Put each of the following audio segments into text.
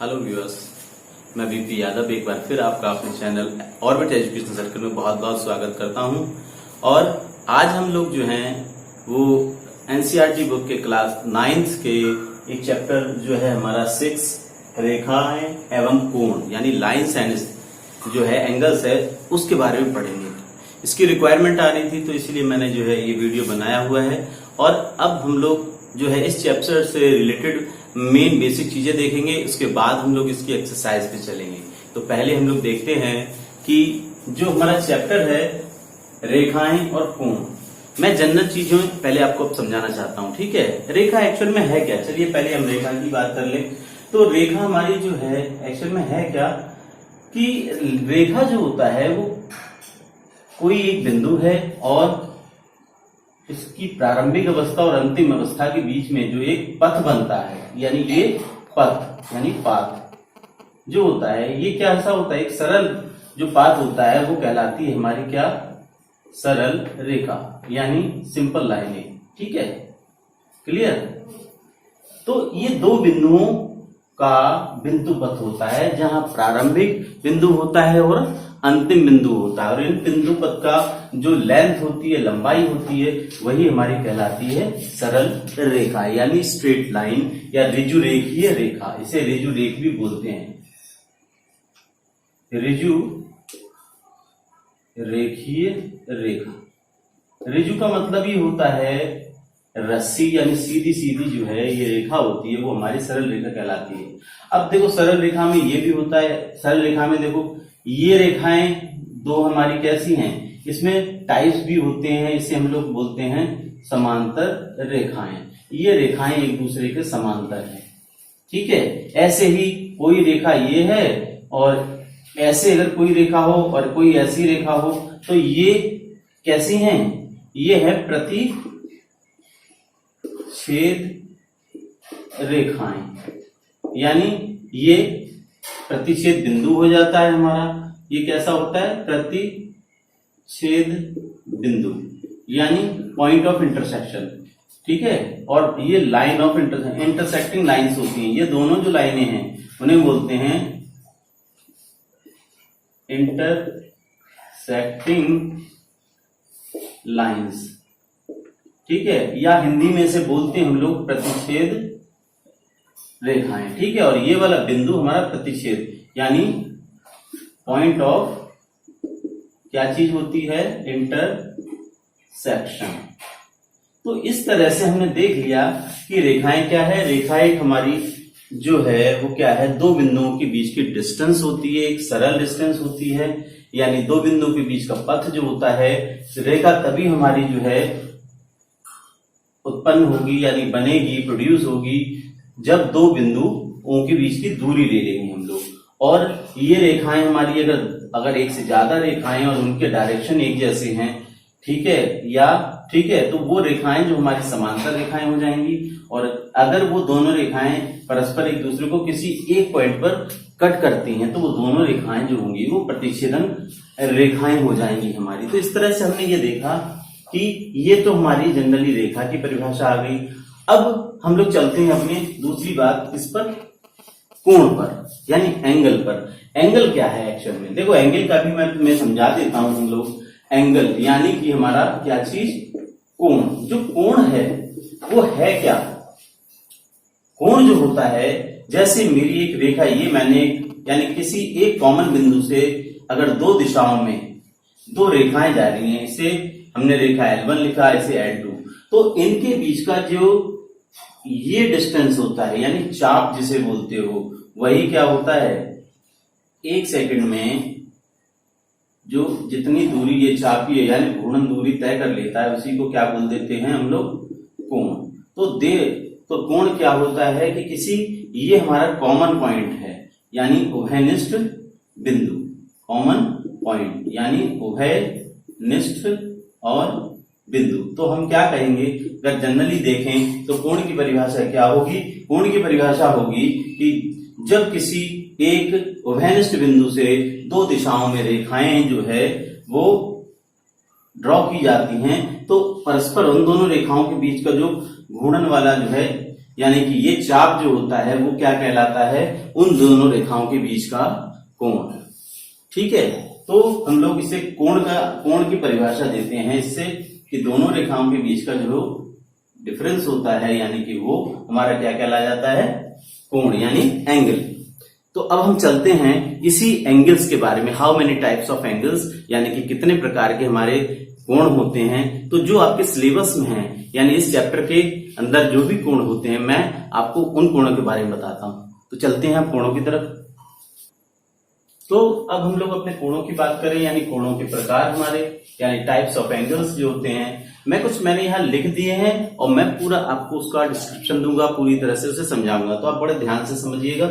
Hello viewers, मैं VP Yadav एक बार फिर आपका अपने चैनल ऑर्बिट एजुकेशन सर्कल में बहुत बहुत स्वागत करता हूं। और आज हम लोग जो हैं वो एनसीईआरटी बुक के क्लास 9th के एक चैप्टर जो है हमारा 6 रेखाएं एवं कोण यानी लाइन्स एंड जो है एंगल्स है उसके बारे में पढ़ेंगे। इसकी रिक्वायरमेंट आ रही थी तो इसलिए मैंने जो है ये वीडियो बनाया हुआ है। और अब हम लोग जो है इस चैप्टर से रिलेटेड मेन बेसिक चीजें देखेंगे, उसके बाद हम लोग इसकी एक्सरसाइज पे चलेंगे। तो पहले हम लोग देखते हैं कि जो हमारा चैप्टर है रेखाएं और कोण, मैं जनरल चीजों पहले आपको समझाना चाहता हूं, ठीक है। रेखा एक्चुअल में है क्या, चलिए पहले हम रेखा की बात कर लें। तो रेखा हमारी जो है एक्चुअल में है क्या कि रेखा जो होता है वो कोई एक बिंदु है और इसकी प्रारंभिक अवस्था और अंतिम अवस्था के बीच में जो एक पथ बनता है, यानी ये पथ यानी पाथ जो होता है ये क्या ऐसा होता है, एक सरल जो पाथ होता है वो कहलाती है हमारी क्या, सरल रेखा यानी सिंपल लाइनें, ठीक है, क्लियर। तो ये दो बिंदुओं का बिंदु पथ होता है जहां प्रारंभिक बिंदु होता है और अंतिम बिंदु होता है, और इन बिंदु पथ का जो लेंथ होती है, लंबाई होती है, वही हमारी कहलाती है सरल रेखा यानी स्ट्रेट लाइन या ऋजु रेखीय रेखा। इसे ऋजु रेख भी बोलते हैं, ऋजु रेखीय रेखा। ऋजु का मतलब ही होता है रस्सी यानी सीधी सीधी जो है ये रेखा होती है वो हमारी सरल रेखा कहलाती है। अब देखो सरल रेखा में ये भी होता है, सरल रेखा में देखो ये रेखाएं दो हमारी कैसी हैं, इसमें टाइप्स भी होते हैं, इसे हम लोग बोलते हैं समांतर रेखाएं। ये रेखाएं एक दूसरे के समांतर हैं, ठीक है। ऐसे ही कोई रेखा ये है और ऐसे अगर कोई रेखा हो और कोई ऐसी रेखा हो तो ये कैसी हैं, ये है प्रतिच्छेद रेखाएं, यानी ये प्रतिच्छेद बिंदु हो जाता है हमारा। ये कैसा होता है, प्रतिच्छेद बिंदु यानी पॉइंट ऑफ इंटरसेक्शन, ठीक है। और ये लाइन ऑफ इंटरसेक्टिंग लाइंस होती हैं, ये दोनों जो लाइनें हैं उन्हें बोलते हैं इंटरसेक्टिंग लाइंस, ठीक है, या हिंदी में से बोलते हैं हम लोग प्रतिच्छेद रेखाएं, ठीक है। और ये वाला बिंदु हमारा प्रतिच्छेद यानी पॉइंट ऑफ क्या चीज होती है, इंटरसेक्शन। तो इस तरह से हमने देख लिया कि रेखाएं क्या है। रेखा एक हमारी जो है वो क्या है, दो बिंदुओं के बीच की डिस्टेंस होती है, एक सरल डिस्टेंस होती है, यानी दो बिंदुओं के बीच का पथ जो होता है। रेखा तभी हमारी जो है उत्पन्न होगी यानी बनेगी, प्रोड्यूस होगी जब दो बिंदुओं के बीच की दूरी ले लेंगे हम लोग। और ये रेखाएं हमारी अगर एक से ज्यादा रेखाएं और उनके डायरेक्शन एक जैसे हैं, ठीक है, या ठीक है, तो वो रेखाएं जो हमारी समांतर रेखाएं हो जाएंगी। और अगर वो दोनों रेखाएं परस्पर एक दूसरे को किसी एक पॉइंट पर कट करती हैं तो वो दोनों रेखाएं जो होंगी वो प्रतिच्छेदन रेखाएं हो जाएंगी हमारी। तो इस तरह से हमने ये देखा कि ये तो हमारी जनरली रेखा की परिभाषा आ गई। अब हम लोग चलते हैं अपनी दूसरी बात इस पर, कोण पर यानी एंगल पर। एंगल क्या है एक्चुअल में, देखो एंगल का भी मैं समझा देता हूं हम लोग। एंगल यानी कि हमारा क्या चीज, कोण। जो कोण है वो है क्या, कोण जो होता है, जैसे मेरी एक रेखा ये मैंने यानी किसी एक कॉमन बिंदु से अगर दो दिशाओं में दो रेखाएं जा रही हैं, इसे हमने रेखा L1 लिखा, इसे L2, तो इनके बीच का जो ये डिस्टेंस होता है यानी चाप जिसे बोलते हो, वही क्या होता है, एक सेकंड में जो जितनी दूरी ये चापी है यानी घूर्णन दूरी तय कर लेता है उसी को क्या बोल देते हैं हम लोग, कोण। तो कोण क्या होता है कि किसी ये हमारा कॉमन पॉइंट है यानी उभयनिष्ठ बिंदु, कॉमन पॉइंट यानी उभयनिष्ठ और बिंदु। तो हम क्या कहेंगे, अगर जनरली देखें तो कोण की परिभाषा क्या होगी, कोण की परिभाषा होगी कि जब किसी एक उभयनिष्ठ बिंदु से दो दिशाओं में रेखाएं जो है वो ड्रॉ की जाती हैं तो परस्पर उन दोनों रेखाओं के बीच का जो घूर्णन वाला जो है यानी कि ये चाप जो होता है वो क्या कहलाता है, उन दोनों रेखाओं के बीच का कोण। ठीक है, तो हम लोग इसे कोण की परिभाषा देते हैं इससे कि दोनों रेखाओं के बीच का जो डिफरेंस होता है यानी कि वो हमारा क्या कहलाया जाता है, कोण यानी एंगल। तो अब हम चलते हैं इसी एंगल्स के बारे में, how many types of angles, यानी कि कितने प्रकार के हमारे कोण होते हैं। तो जो आपके सिलेबस में है यानी इस चैप्टर के अंदर जो भी कोण होते हैं मैं आपको उन कोणों के बारे में बताता हूं। तो चलते हैं कोणों की तरफ। तो अब हम लोग अपने कोणों की बात करें यानी कोणों के प्रकार हमारे यानी टाइप्स ऑफ एंगल्स जो होते हैं, मैंने यहाँ लिख दिए हैं और मैं पूरा आपको उसका डिस्क्रिप्शन दूंगा, पूरी तरह से उसे समझाऊंगा, तो आप बड़े ध्यान से समझिएगा।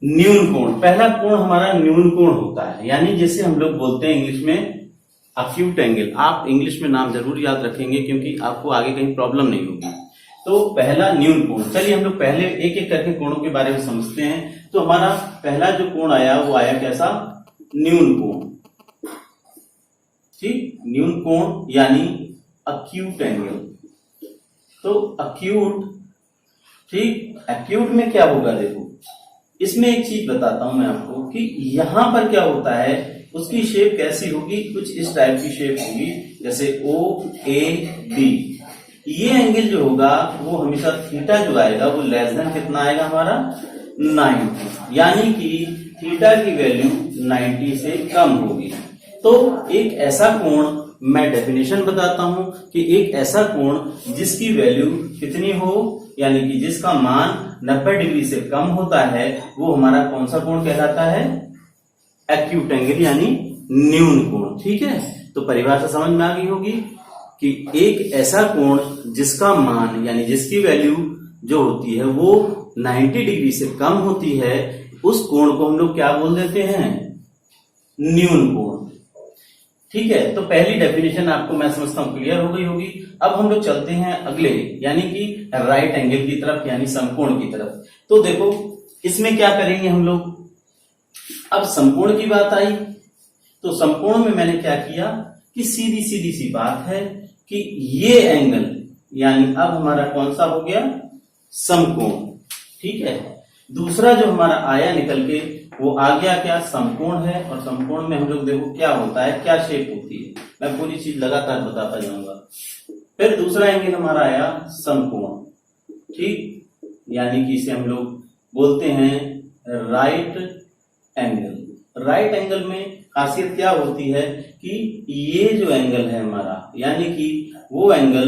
न्यून कोण, पहला कोण हमारा न्यून कोण होता है, यानी जैसे हम लोग बोलते हैं इंग्लिश में अक्यूट एंगल। आप इंग्लिश में नाम जरूर याद रखेंगे क्योंकि आपको आगे कहीं प्रॉब्लम नहीं होगी। तो पहला न्यून कोण, चलिए हम लोग पहले एक एक करके कोणों के बारे में समझते हैं। तो हमारा पहला जो कोण आया वो आया कैसा, न्यून कोण। ठीक, न्यून कोण यानी अक्यूट एंगल। तो अक्यूट, ठीक, अक्यूट में क्या होगा, देखो इसमें एक चीज बताता हूं मैं आपको कि यहां पर क्या होता है, उसकी शेप कैसी होगी, कुछ इस टाइप की शेप होगी जैसे ओ ए डी। ये एंगल जो होगा वो हमेशा थीटा जो आएगा वो लेस देन कितना आएगा हमारा 90, यानी कि थीटा की वैल्यू 90 से कम होगी। तो एक ऐसा कोण, मैं डेफिनेशन बताता हूं कि एक ऐसा कोण जिसकी वैल्यू कितनी हो, यानी कि जिसका मान 90 डिग्री से कम होता है वो हमारा कौन सा कोण कहलाता है, एक्यूट एंगल यानी न्यून कोण। ठीक है, तो परिभाषा समझ में आ गई होगी कि एक ऐसा कोण जिसका मान यानी जिसकी वैल्यू जो होती है वो 90 डिग्री से कम होती है, उस कोण को हम लोग क्या बोल देते हैं, न्यून कोण। ठीक है, तो पहली डेफिनेशन आपको मैं समझता हूं क्लियर हो गई होगी। अब हम लोग चलते हैं अगले यानी कि राइट एंगल की तरफ यानी समकोण की तरफ। तो देखो इसमें क्या करेंगे हम लोग, अब समकोण की बात आई तो समकोण में मैंने क्या किया कि सीधी सीधी सी बात है कि ये एंगल यानी अब हमारा कौन सा हो गया, समकोण। ठीक है, दूसरा जो हमारा आया निकल के वो आ गया क्या, समकोण है। और समकोण में हम लोग देखो क्या होता है, क्या शेप होती है, मैं पूरी चीज लगातार बताता जाऊंगा। फिर दूसरा एंगल हमारा आया समकोण। ठीक, यानी कि इसे हम लोग बोलते हैं राइट एंगल। राइट एंगल में खासियत क्या होती है कि ये जो एंगल है हमारा यानी कि वो एंगल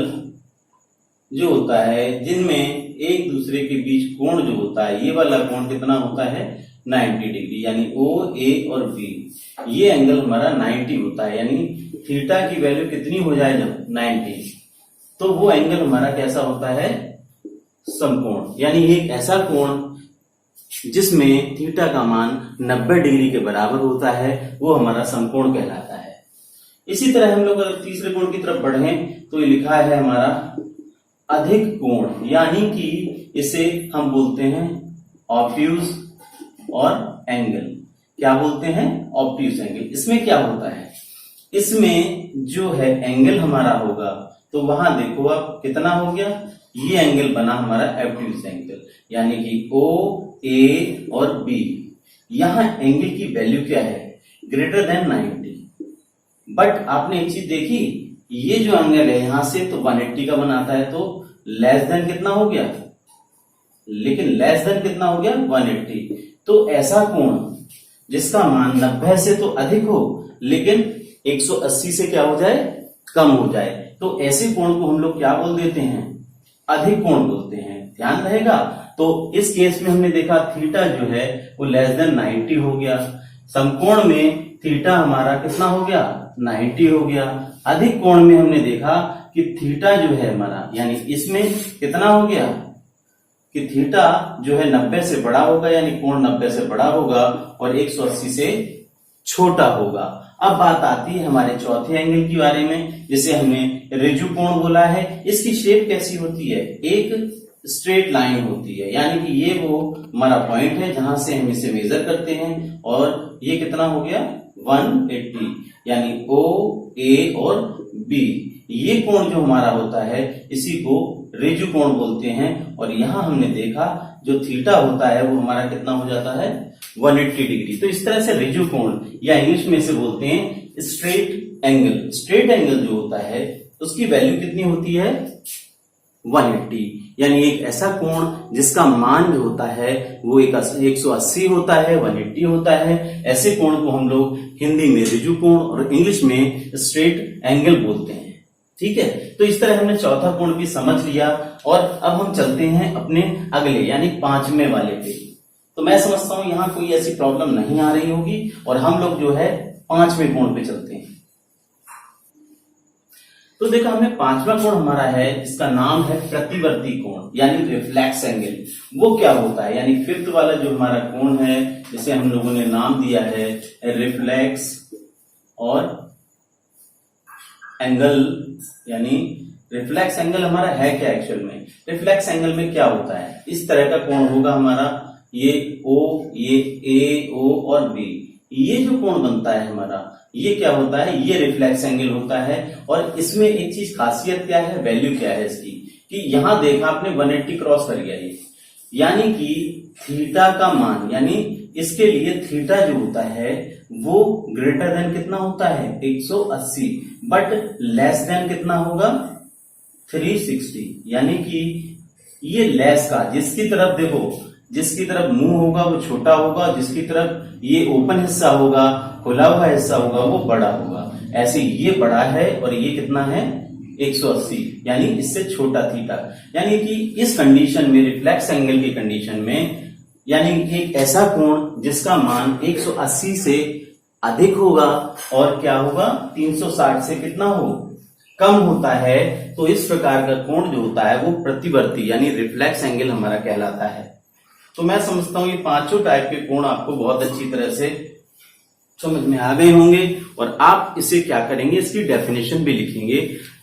जो होता है जिनमें एक दूसरे के बीच कोण जो होता है, ये वाला कोण कितना होता है 90 डिग्री, यानी ओ ए और बी, ये एंगल हमारा 90 होता है, यानी थीटा की वैल्यू कितनी हो जाए जब 90, तो वो एंगल हमारा कैसा होता है, समकोण। यानी एक ऐसा कोण जिसमें थीटा का मान 90 डिग्री के बराबर होता है वो हमारा समकोण कहलाता है। इसी तरह हम लोग अगर तीसरे कोण की तरफ बढ़ें तो ये लिखा है हमारा अधिक कोण, यानी कि इसे हम बोलते हैं ऑब्ट्यूज और एंगल। क्या बोलते हैं, ऑब्ट्यूज एंगल। इसमें क्या होता है, इसमें जो है एंगल हमारा होगा तो वहां देखो आप कितना हो गया, ये एंगल बना हमारा ऑब्ट्यूज एंगल, यानी कि ओ ए और बी। यहां एंगल की वैल्यू क्या है, ग्रेटर देन 90। बट आपने एक चीज देखी, ये जो एंगल है यहां से तो 180 का बनाता है, तो लेस देन कितना हो गया, लेकिन लेस देन कितना हो गया 180। तो ऐसा कोण जिसका मान 90 से तो अधिक हो लेकिन 180 से क्या हो जाए, कम हो जाए, तो ऐसे कोण को हम लोग क्या बोल देते हैं, अधिक कोण बोलते हैं। ध्यान रहेगा। तो इस केस में हमने देखा थीटा जो है वो लेस देन 90 हो गया, समकोण में थीटा हमारा कितना हो गया 90 हो गया। अधिक कोण में हमने देखा कि थीटा जो है हमारा यानी इसमें कितना हो गया कि थीटा जो है 90 से बड़ा होगा, यानी कोण 90 से बड़ा होगा और 180 से छोटा होगा। अब बात आती है हमारे चौथे एंगल के बारे में, जिसे हमने रिजु कोण बोला है। इसकी शेप कैसी होती है, एक स्ट्रेट लाइन होती है, यानी कि ये वो हमारा पॉइंट है जहां से हम इसे मेजर करते हैं, और ये कितना हो गया 180, यानी ओ ए और बी। ये कोण जो हमारा होता है इसी को रिजु कोण बोलते हैं। और यहां हमने देखा जो थीटा होता है वो हमारा कितना हो जाता है 180 डिग्री। तो इस तरह से रिजु कोण या इंग्लिश में से बोलते हैं स्ट्रेट एंगल। स्ट्रेट एंगल जो होता है उसकी वैल्यू कितनी होती है 180, यानी एक ऐसा कोण जिसका मान जो होता है वो 180 होता है, 180 होता है। ऐसे कोण को हम लोग हिंदी में रिजु कोण और इंग्लिश में स्ट्रेट एंगल बोलते हैं। ठीक है, तो इस तरह हमने चौथा कोण भी समझ लिया। और अब हम चलते हैं अपने अगले यानी पांचवें वाले पे। तो मैं समझता हूं यहां कोई ऐसी प्रॉब्लम नहीं आ रही होगी और हम लोग जो है पांचवें कोण पे चलते हैं। तो देखा हमने पांचवा कोण हमारा है जिसका नाम है प्रतिवर्ती कोण यानी रिफ्लेक्स एंगल। वो क्या होता है, यानी फिफ्थ वाला जो हमारा कोण है जिसे हम लोगों ने नाम दिया है रिफ्लेक्स और एंगल, यानी रिफ्लेक्स एंगल हमारा है क्या एक्चुअल में। रिफ्लेक्स एंगल में क्या होता है, इस तरह का कोण होगा हमारा, ये O, ये A, O और B, ये जो कोण बनता है हमारा ये क्या होता है, ये रिफ्लेक्स एंगल होता है। और इसमें एक चीज खासियत क्या है, वैल्यू क्या है इसकी, कि यहां देखा आपने 180 क्रॉस कर गया ये, यानी कि थीटा का मान, यानी इसके लिए थीटा जो होता है वो ग्रेटर देन कितना होता है 180, बट लेस देन कितना होगा 360, यानी कि ये लेस का जिसकी तरफ देखो, जिसकी तरफ मुंह होगा वो छोटा होगा, जिसकी तरफ ये ओपन हिस्सा होगा, खुला हुआ हिस्सा होगा, वो बड़ा होगा। ऐसे ये बड़ा है और ये कितना है 180, यानी इससे छोटा थीटा। यानी कि इस कंडीशन में, रिफ्लेक्स एंगल की कंडीशन में, यानी एक ऐसा कोण जिसका मान 180 से अधिक होगा और क्या होगा 360 से कितना हो कम होता है, तो इस प्रकार का कोण जो होता है वो प्रतिवर्ती यानी रिफ्लेक्स एंगल हमारा कहलाता है। तो मैं समझता हूं ये पांचों टाइप के कोण आपको बहुत अच्छी तरह से समझ में आ गए होंगे। और आप इसे क्या करेंगे, इसकी डेफिनेशन भी लिखेंगे,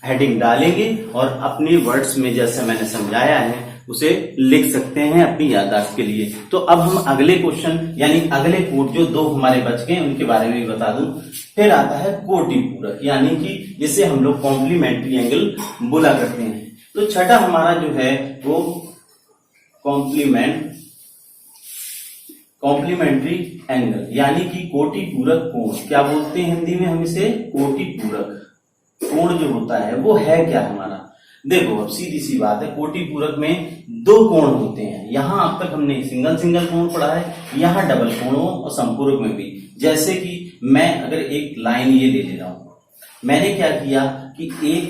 हेडिंग डालेंगे और अपने वर्ड्स में जैसे मैंने समझाया है उसे लिख सकते हैं अपनी याददाश्त के लिए। तो अब हम अगले क्वेश्चन यानी अगले कोड जो दो हमारे बच गए उनके बारे में भी बता दूं। फिर आता है कोटि पूरक, यानी कि जिसे हम लोग कॉम्प्लीमेंट्री एंगल बोला करते हैं। तो छठा हमारा जो है वो कॉम्प्लीमेंट्री एंगल यानी कि कोटि पूरक कोण। क्या बोलते हैं हिंदी में हम इसे, कोटि पूरक कोण जो होता है वो है क्या हमारा। देखो अब सीधी सी बात है, कोटि पूरक में दो कोण होते हैं। यहां अब तक हमने सिंगल सिंगल कोण पढ़ा है, यहां डबल कोणों और संपूरक में भी। जैसे कि मैं अगर एक लाइन ये ले रहा हूं, मैंने क्या किया कि एक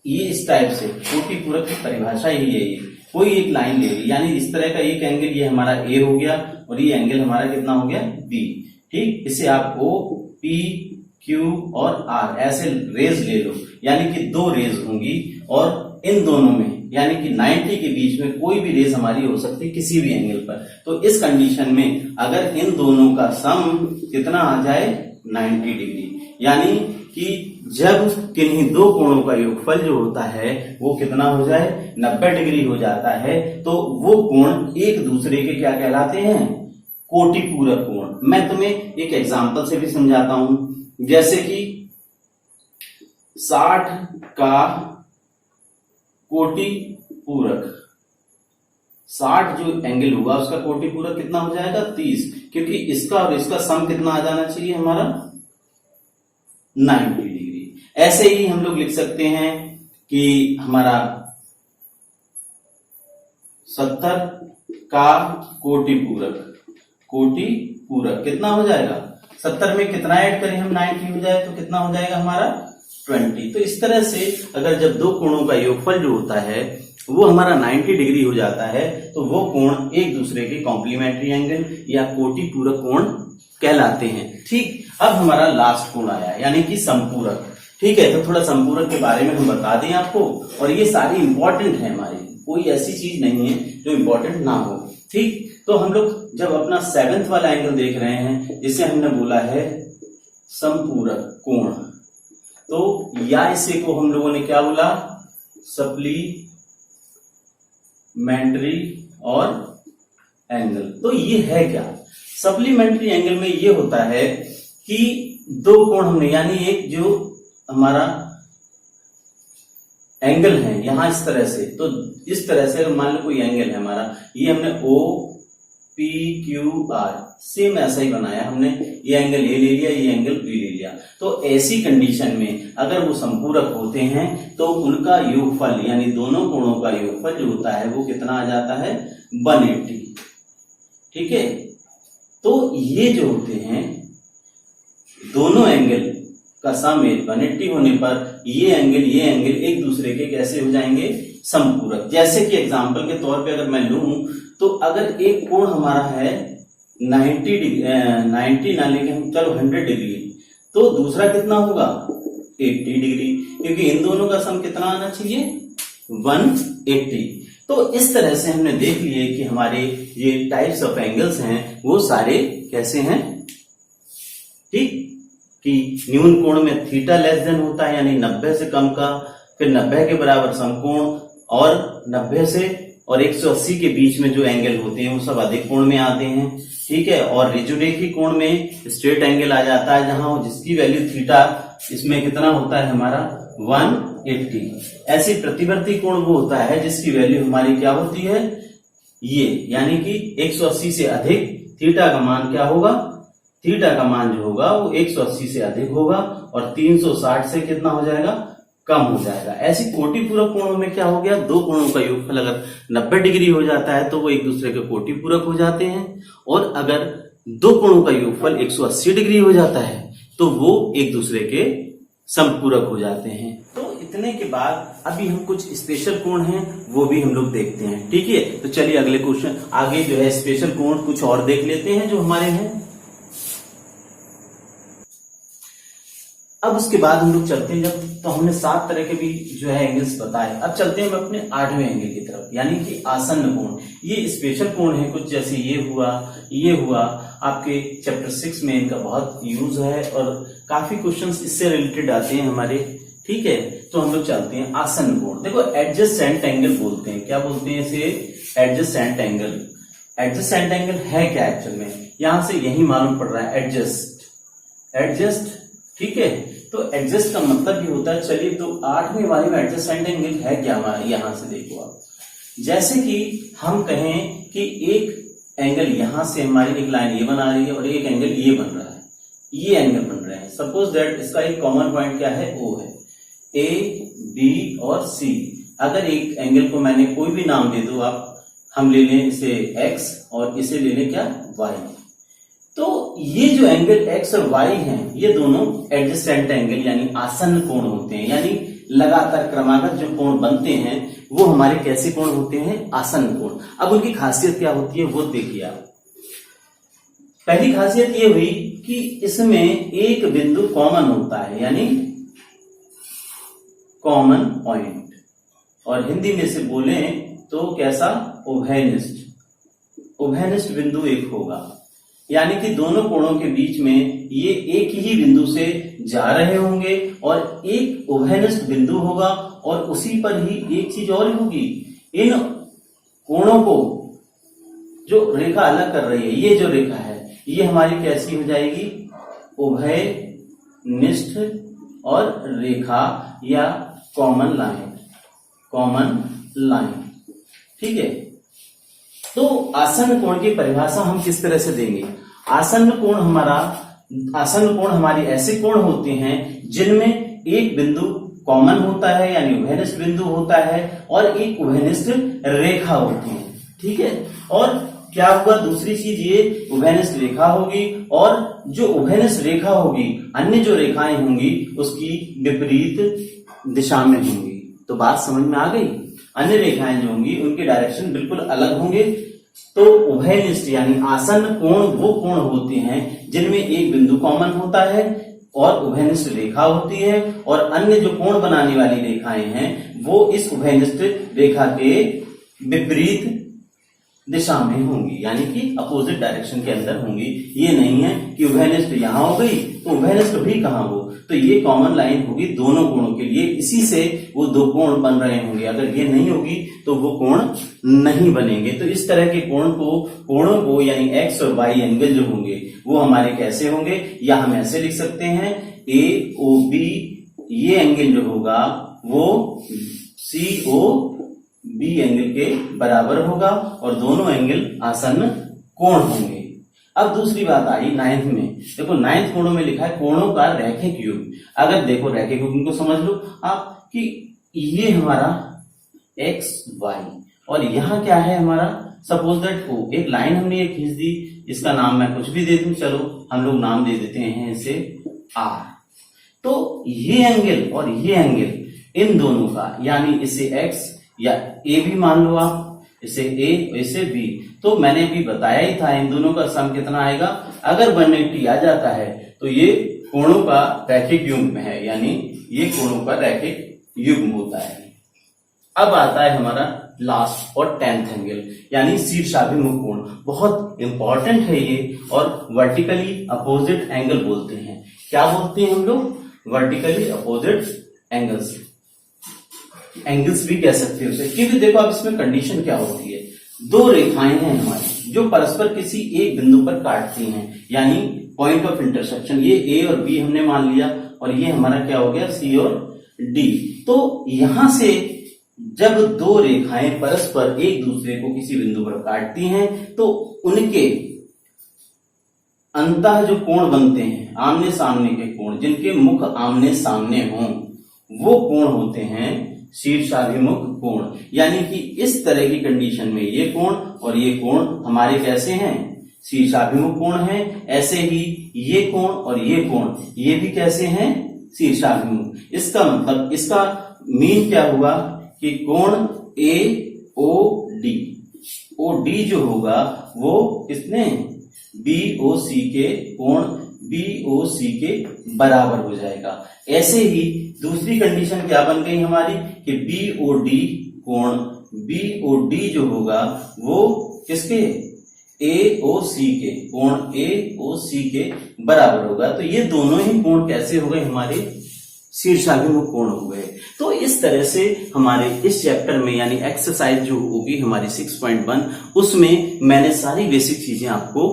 ये इस टाइप से, कोटि पूरक की परिभाषा ही है, ये कोई एक लाइन ले ली, यानी इस तरह का एक एंगल ये हमारा ए हो गया और ये एंगल हमारा कितना हो गया बी। ठीक, इसे आप ओ पी क्यू और आर ऐसे रेज ले लो, यानी कि दो रेज होंगी और इन दोनों में यानी कि 90 के बीच में कोई भी रेज हमारी हो सकती है किसी भी एंगल पर। तो इस कंडीशन में अगर इन दोनों का सम कितना आ जाए 90 डिग्री, यानी कि जब किन्हीं दो कोणों का योगफल जो होता है वो कितना हो जाए 90 डिग्री हो जाता है, तो वो कोण एक दूसरे के क्या कहलाते हैं, कोटि पूरक कोण। मैं तुम्हें एक एग्जांपल से भी समझाता हूं, जैसे कि 60 का कोटि पूरक, 60 जो एंगल होगा उसका कोटि पूरक कितना हो जाएगा 30, क्योंकि इसका और इसका सम कितना आ जाना चाहिए हमारा 90 डिग्री। ऐसे ही हम लोग लिख सकते हैं कि हमारा 70 का कोटि पूरक कितना हो जाएगा, 70 में कितना ऐड करें हम 90 हो जाए तो कितना हो जाएगा हमारा 20। तो इस तरह से अगर जब दो कोणों का योगफल जो होता है वो हमारा 90 डिग्री हो जाता है तो वो कोण एक दूसरे के कॉम्प्लीमेंट्री एंगल या कोटि पूरक कोण कहलाते हैं। ठीक, अब हमारा लास्ट कोण आया यानी कि संपूरक। ठीक है, तो थोड़ा संपूरक के बारे में हम बता दें आपको, और ये सारी इंपॉर्टेंट है हमारी, कोई ऐसी चीज नहीं है जो इंपॉर्टेंट ना हो। ठीक, तो हम लोग जब अपना 7th वाला एंगल देख रहे हैं जिसे हमने बोला है संपूरक कोण, तो या इसे को हम लोगों ने क्या बोला, सप्लीमेंट्री और एंगल। तो ये है क्या, सप्लीमेंट्री एंगल में ये होता है कि दो कोण हमने, यानी एक जो हमारा एंगल है यहाँ इस तरह से, तो इस तरह से अगर मान लो कोई एंगल है हमारा, ये हमने O P Q R same ऐसा ही बनाया हमने, ये एंगल ए ले लिया, ये एंगल बी ले लिया। तो ऐसी कंडीशन में अगर वो संपूरक होते हैं तो उनका योगफल यानी दोनों कोणों का योगफल जो होता है वो कितना आ जाता है 180। ठीक है, तो ये जो होते हैं दोनों एंगल का सम 180 होने पर ये एंगल एक दूसरे के कैसे हो जाएंगे संपूरक। जैसे कि एग्जांपल के तौर पे अगर मैं लूं तो अगर एक कोण हमारा है 90 ना लेके हम चलो 100 डिग्री, तो दूसरा कितना होगा 80 डिग्री, क्योंकि इन दोनों का सम कितना आना चाहिए 180। तो इस तरह से हमने देख लिए कि हमारे ये टाइप्स ऑफ एंगल्स हैं वो सारे कैसे हैं। ठीक, कि न्यून कोण में थीटा लेस देन होता है यानी 90 से कम का, फिर 90 के बराबर समकोण, और 90 से और 180 के बीच में जो एंगल होते हैं वो सब अधिक कोण में आते हैं। ठीक है, और ऋजुरेखी कोण में स्ट्रेट एंगल आ जाता है जहां जिसकी वैल्यू थीटा इसमें कितना होता है हमारा 180। ऐसी प्रतिवर्ती कोण वो होता है जिसकी वैल्यू हमारी क्या होती है ये, यानी कि 180 से अधिक थीटा का मान क्या होगा, थीटा का मान जो होगा वो 180 से अधिक होगा और 360 से कितना हो जाएगा कम हो जाएगा। ऐसी कोटि पूरक कोणों में क्या हो गया, दो कोणों का योगफल अगर 90 डिग्री हो जाता है तो वो एक दूसरे के कोटि पूरक हो जाते हैं, और अगर दो कोणों का योगफल 180 डिग्री हो जाता है तो वो एक दूसरे के समपूरक हो जाते हैं। तो इतने के बाद अभी हम कुछ स्पेशल कोण हैं वो भी हम लोग देखते हैं। ठीक है, तो चलिए अगले क्वेश्चन आगे जो है स्पेशल कोण कुछ और देख लेते हैं जो हमारे हैं। अब उसके बाद हम लोग चलते हैं, जब तो हमने 7 तरह के भी जो है एंगल्स बताए, अब चलते हैं हम अपने 8वें एंगल की तरफ यानी कि आसन्न कोण। ये स्पेशल कोण है कुछ, जैसे ये हुआ आपके चैप्टर 6 में इनका बहुत यूज है और काफी क्वेश्चंस इससे रिलेटेड आते हैं हमारे। ठीक है, तो हम लोग चलते हैं आसन्न कोण। देखो एडजेसेंट एंगल बोलते हैं, क्या बोलते हैं इसे, एडजेसेंट एंगल। एडजेसेंट एंगल है क्या एक्चुअल में, यहां से यही मालूम पड़ रहा है एडजस्ट। ठीक है, तो एडजस्ट का मतलब ये होता है, चलिए तो 8वें वाले में एडजेसेंट एंगल है क्या हमारा, यहां से देखो आप, जैसे कि हम कहें कि एक एंगल यहां से हमारी एक लाइन ये बना रही है और एक एंगल ये बन रहा है, ये एंगल बन रहे हैं। सपोज दैट इसका एक कॉमन पॉइंट क्या है, ओ है, ए बी और सी। अगर एक एंगल को मैंने कोई भी नाम दे दो आप, हम ले लें इसे एक्स और इसे ले लें क्या वाई, तो ये जो एंगल एक्स और वाई हैं ये दोनों एडजेसेंट एंगल यानी आसन्न कोण होते हैं, यानी लगातार क्रमागत जो कोण बनते हैं वो हमारे कैसे कोण होते हैं, आसन्न कोण। अब उनकी खासियत क्या होती है वो देखिए आप। पहली खासियत ये हुई कि इसमें एक बिंदु कॉमन होता है यानी कॉमन पॉइंट, और हिंदी में से बोले तो कैसा, उभयनिष्ठ बिंदु एक होगा, यानी कि दोनों कोणों के बीच में ये एक ही बिंदु से जा रहे होंगे और एक उभयनिष्ठ बिंदु होगा, और उसी पर ही एक चीज और होगी, इन कोणों को जो रेखा अलग कर रही है, ये जो रेखा है ये हमारी कैसी हो जाएगी, उभयनिष्ठ और रेखा या कॉमन लाइन। ठीक है, तो आसन्न कोण की परिभाषा हम किस तरह से देंगे, आसन्न कोण हमारी ऐसे कोण होते हैं जिनमें एक बिंदु कॉमन होता है यानी उभयनिष्ठ बिंदु होता है और एक उभयनिष्ठ रेखा होती है। ठीक है, और क्या होगा दूसरी चीज, ये उभयनिष्ठ रेखा होगी और जो उभयनिष्ठ रेखा होगी अन्य जो रेखाएं होंगी उसकी विपरीत दिशा में होंगी। तो बात समझ में आ गई, अन्य रेखाएं जो होंगी उनके डायरेक्शन बिल्कुल अलग होंगे। तो उभयनिष्ठ यानी आसन्न कोण वो कोण होते हैं जिनमें एक बिंदु कॉमन होता है और उभयनिष्ठ रेखा होती है, और अन्य जो कोण बनाने वाली रेखाएं हैं वो इस उभयनिष्ठ रेखा के विपरीत दिशा में होंगी यानी कि अपोजिट डायरेक्शन के अंदर होंगी। ये नहीं है कि उभयनिष्ठ यहां हो गई तो उभयनिष्ठ भी कहां हो, तो ये कॉमन लाइन होगी दोनों कोणों के लिए, इसी से वो दो कोण बन रहे होंगे। अगर ये नहीं होगी तो वो कोण नहीं बनेंगे। तो इस तरह के कोणों को यानी एक्स और वाई एंगल जो होंगे वो हमारे कैसे होंगे, या हम ऐसे लिख सकते हैं ए ओ बी, ये एंगल जो होगा वो CO B एंगल के बराबर होगा और दोनों एंगल आसन्न कोण होंगे। अब दूसरी बात आई नाइन्थ में, देखो नाइन्थ कोणों में लिखा है कोणों का रैखिक युग्म। अगर देखो रैखिक युग्म को समझ लो आप कि ये हमारा x y और यहाँ क्या है हमारा, सपोज दैट O, एक लाइन हमने ये खींच दी, इसका नाम मैं कुछ भी दे दूं, चलो हम लोग नाम दे देते हैं इसे R। तो ये एंगल और ये एंगल इन दोनों का, यानी इसे x या A भी मान लो आप, इसे A इसे B, तो मैंने भी बताया ही था इन दोनों का सम कितना आएगा। अगर 180 आ जाता है तो ये कोणों का रैखिक युग्म है, यानी ये कोणों का रैखिक युग्म होता है। अब आता है हमारा लास्ट और 10th एंगल, यानी शीर्षाभिमुख कोण। बहुत इंपॉर्टेंट है ये और वर्टिकली अपोजिट एंगल बोलते हैं। क्या बोलते हैं हम लोग? वर्टिकली अपोजिट एंगल्स, एंगल्स भी कह सकते हैं उसे। क्योंकि देखो अब इसमें कंडीशन क्या होती है, दो रेखाएं हैं हमारी जो परस्पर किसी एक बिंदु पर काटती हैं, यानी पॉइंट ऑफ इंटरसेक्शन। ये A और B हमने मान लिया और ये हमारा क्या हो गया C और D। तो यहां से जब दो रेखाएं परस्पर एक दूसरे को किसी बिंदु पर काटती हैं तो उनके अंतः जो कोण बनते हैं, आमने सामने के कोण, जिनके मुख आमने सामने हों, वो कोण होते हैं शीर्षाभिमुख कोण। यानी कि इस तरह की कंडीशन में ये कोण और ये कोण हमारे कैसे हैं? शीर्षाभिमुख कोण हैं। ऐसे ही ये कोण और ये कोण, ये भी कैसे हैं? शीर्षाभिमुख। इसका मतलब, इसका मीन क्या हुआ कि कोण AOD, OD जो होगा वो किसने? BOC के कोण BOC के बराबर हो जाएगा। ऐसे ही दूसरी कंडीशन क्या बन गई हमारी कि BOD कोण BOD जो होगा वो किसके? AOC के कोण AOC के बराबर होगा। तो ये दोनों ही कोण कैसे हो गए? हमारे शीर्षाभिमुख कोण हो गए। तो इस तरह से हमारे इस चैप्टर में, यानी एक्सरसाइज जो होगी हमारी 6.1, उसमें मैंने सारी बेसिक चीजें आपको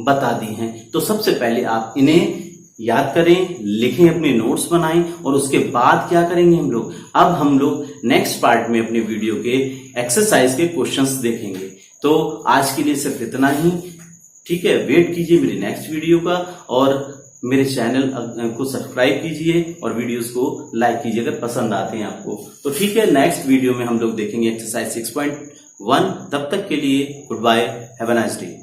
बता दी हैं। तो सबसे पहले आप इन्हें याद करें, लिखें, अपने नोट्स बनाएं और उसके बाद क्या करेंगे हम लोग? अब हम लोग नेक्स्ट पार्ट में अपने वीडियो के एक्सरसाइज के क्वेश्चंस देखेंगे। तो आज के लिए सिर्फ इतना ही, ठीक है। वेट कीजिए मेरे नेक्स्ट वीडियो का और मेरे चैनल को सब्सक्राइब कीजिए और वीडियोस को लाइक कीजिए अगर पसंद आते हैं आपको। तो ठीक है, नेक्स्ट वीडियो में हम लोग देखेंगे एक्सरसाइज 6.1। तब तक के लिए good bye, have a nice day.